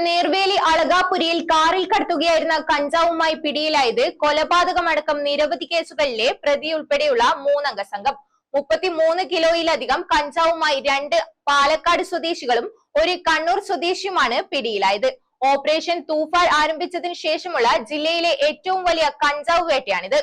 നീർവേലി അളകാപുരിയിൽ കാറിൽ കടത്തുകയായിരുന്ന കഞ്ചാവുമായി പിടിയിലായത് കൊലപാതകമടക്കം നിരവധി കേസുകളിലെ പ്രതി ഉൾപ്പെടെയുള്ള 3-അംഗ സംഘം. 33 കിലോയിലധികം കഞ്ചാവുമായി 2 പാലക്കാട് സ്വദേശികളും 1 കണ്ണൂർ സ്വദേശിയുമാണ് പിടിയിലായത്. ഓപ്പറേഷൻ തൂഫാൻ ആരംഭിച്ചതിനു ശേഷമുള്ള ജില്ലയിലെ ഏറ്റവും വലിയ കഞ്ചാവ് വേട്ടയാണിത്.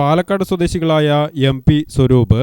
പാലക്കാട് സ്വദേശികളായ MP സ്വരൂപ്,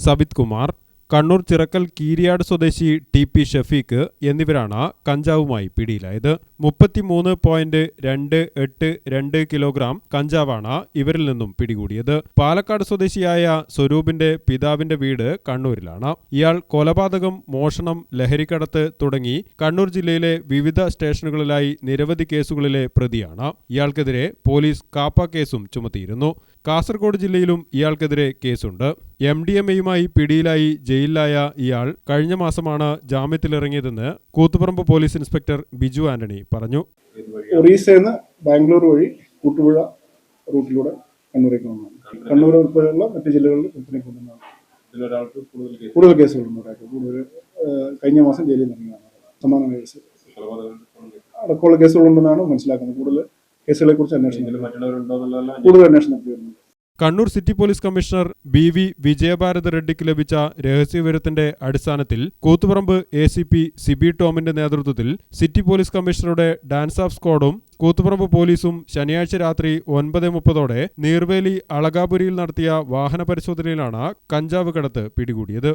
സബിത് കുമാർ, കണ്ണൂർ ചിറക്കൽ കീരിയാട് സ്വദേശി TP ഷഫീഖ് എന്നിവരാണ് കഞ്ചാവുമായി പിടിയിലായത്. 33.282 കിലോഗ്രാം കഞ്ചാവാണ് ഇവരിൽ നിന്നും പിടികൂടിയത്. പാലക്കാട് സ്വദേശിയായ സ്വരൂപിന്റെ പിതാവിന്റെ വീട് കണ്ണൂരിലാണ്. ഇയാൾ കൊലപാതകം, മോഷണം, ലഹരിക്കടത്ത് തുടങ്ങി കണ്ണൂർ ജില്ലയിലെ വിവിധ സ്റ്റേഷനുകളിലായി നിരവധി കേസുകളിലെ പ്രതിയാണ്. ഇയാൾക്കെതിരെ പോലീസ് കാപ്പ കേസും ചുമത്തിയിരുന്നു. കാസർഗോഡ് ജില്ലയിലും ഇയാൾക്കെതിരെ കേസുണ്ട്. MDMAയുമായി പിടിയിലായി ജയിലിലായ ഇയാൾ കഴിഞ്ഞ മാസമാണ് ജാമ്യത്തിലിറങ്ങിയതെന്ന് കൂത്തുപറമ്പ് പോലീസ് ഇൻസ്പെക്ടർ ബിജു ആന്റണി പറഞ്ഞു. ഒറീസയിൽ ബാംഗ്ലൂർ വഴി കൂട്ടുപുഴ റൂട്ടിലൂടെ കണ്ണൂരേക്ക് വന്നതാണ്. കണ്ണൂർ ഉൾപ്പെടെയുള്ള മറ്റ് ജില്ലകളിൽ പുറത്തേക്ക് കൊണ്ടുവന്നതാണ്. കൂടുതൽ കേസുകളുണ്ട്. കൂടുതൽ കഴിഞ്ഞ മാസം ജയിലിൽ ഇറങ്ങിയതാണ്. സമാനമായ കേസ് അടക്കമുള്ള കേസുകളുണ്ടെന്നാണ് മനസ്സിലാക്കുന്നത്. കൂടുതൽ കേസുകളെ കുറിച്ച് കൂടുതൽ അന്വേഷണം നടത്തിയിരുന്നു. Kannur city police commissioner BV Vijayabharath റെഡ്ഡിക്ക് ലഭിച്ച രഹസ്യവിവരത്തിന്റെ അടിസ്ഥാനത്തിൽ കൂത്തുപറമ്പ് ACP സിബി ടോമിന്റെ നേതൃത്വത്തിൽ സിറ്റി പോലീസ് കമ്മീഷണറുടെ ഡാൻസ് ഓഫ് സ്ക്വാഡും കൂത്തുപറമ്പ് പോലീസും ശനിയാഴ്ച രാത്രി 9:30 നീർവേലി അളകാപുരിയിൽ നടത്തിയ വാഹന പരിശോധനയിലാണ് കഞ്ചാവ് കടത്ത് പിടികൂടിയത്.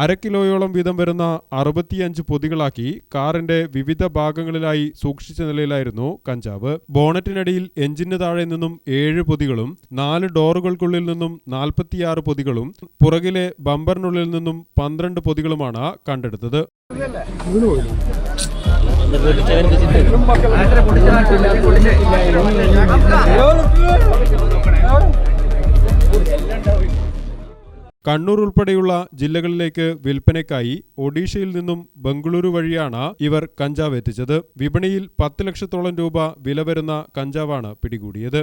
അര കിലോയോളം വീതം വരുന്ന 65 പൊതികളാക്കി കാറിന്റെ വിവിധ ഭാഗങ്ങളിലായി സൂക്ഷിച്ച നിലയിലായിരുന്നു കഞ്ചാവ്. ബോണറ്റിനടിയിൽ എഞ്ചിന് താഴെ നിന്നും 7 പൊതികളും 4 ഡോറുകൾക്കുള്ളിൽ നിന്നും 46 പൊതികളും പുറകിലെ ബമ്പറിനുള്ളിൽ നിന്നും 12 പൊതികളുമാണ് കണ്ടെടുത്തത്. കണ്ണൂർ ഉൾപ്പെടെയുള്ള ജില്ലകളിലേക്ക് വിൽപ്പനയ്ക്കായി ഒഡീഷയിൽ നിന്നും ബംഗളൂരു വഴിയാണ് ഇവർ കഞ്ചാവ് എത്തിച്ചത്. വിപണിയിൽ 10 ലക്ഷത്തോളം രൂപ വില വരുന്ന കഞ്ചാവാണ് പിടികൂടിയത്.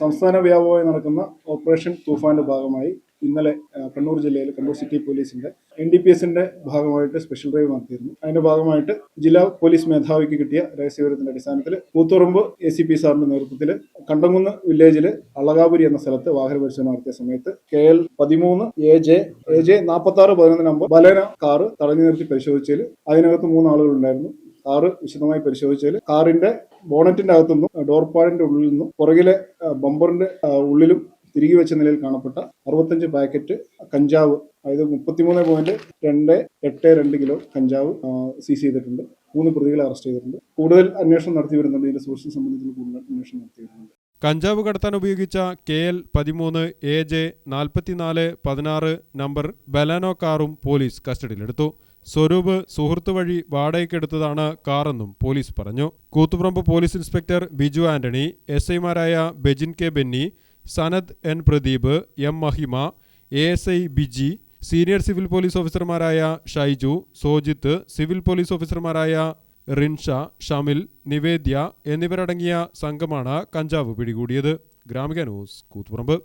സംസ്ഥാന വ്യാപകമായി നടക്കുന്ന ഓപ്പറേഷൻ തൂഫാന്റെ ഭാഗമായി ഇന്നലെ കണ്ണൂർ ജില്ലയിൽ കണ്ണൂർ സിറ്റി പോലീസിന്റെ NDPSന്റെ ഭാഗമായിട്ട് സ്പെഷ്യൽ ഡ്രൈവ് നടത്തിയിരുന്നു. അതിന്റെ ഭാഗമായിട്ട് ജില്ലാ പോലീസ് മേധാവിക്ക് കിട്ടിയ രഹസ്യവിവരത്തിന്റെ അടിസ്ഥാനത്തിൽ കൂത്തുപറമ്പ് ACP സാറിന്റെ നേതൃത്വത്തിൽ കണ്ടംകുന്ന് വില്ലേജില് അളകാപുരി എന്ന സ്ഥലത്ത് വാഹന പരിശോധന നടത്തിയ സമയത്ത് KL 13 AJ 4611 number Baleno car തടഞ്ഞു നിർത്തി പരിശോധിച്ചതിൽ അതിനകത്ത് 3 ആളുകൾ ഉണ്ടായിരുന്നു. കാറ് വിശദമായി പരിശോധിച്ചതിൽ കാറിന്റെ ബോണറ്റിന്റെ അകത്തുനിന്നും ഡോർപാഡിന്റെ ഉള്ളിൽ നിന്നും പുറകിലെ ബമ്പറിന്റെ ഉള്ളിലും തിരികെ വെച്ച നിലയിൽ കാണപ്പെട്ട 65 പാക്കറ്റ് കഞ്ചാവ്, അതായത് 33.282 കിലോ കഞ്ചാവ് സീസ് ചെയ്തിട്ടുണ്ട്. 3 പ്രതികളെ അറസ്റ്റ് ചെയ്തിട്ടുണ്ട്. കൂടുതൽ അന്വേഷണം നടത്തി വരുന്നുണ്ട്. ഇതിന്റെ സോഴ്സിനെ സംബന്ധിച്ചുള്ള കൂടുതൽ അന്വേഷണം നടത്തി വരുന്നുണ്ട്. കഞ്ചാവ് കടത്താൻ ഉപയോഗിച്ച KL 13 AJ 4416 നമ്പർ ബലാനോ കാറും പോലീസ് കസ്റ്റഡിയിലെടുത്തു. സ്വരൂപ് സുഹൃത്ത് വഴി വാടകയ്ക്കെടുത്തതാണ് കാറെന്നും പോലീസ് പറഞ്ഞു. Koothuparamba police inspector Biju Antony, SI മാരായ Bejin K Benny, Sanad N Pradeep, M Mahima, ASI Biji, senior civil police ഓഫീസർമാരായ ഷൈജു, സോജിത്ത്, സിവിൽ പോലീസ് ഓഫീസർമാരായ റിൻഷ, ഷമിൽ, നിവേദ്യ എന്നിവരടങ്ങിയ സംഘമാണ് കഞ്ചാവ് പിടികൂടിയത്. ഗ്രാമിക ന്യൂസ്, കൂത്തുപറമ്പ്.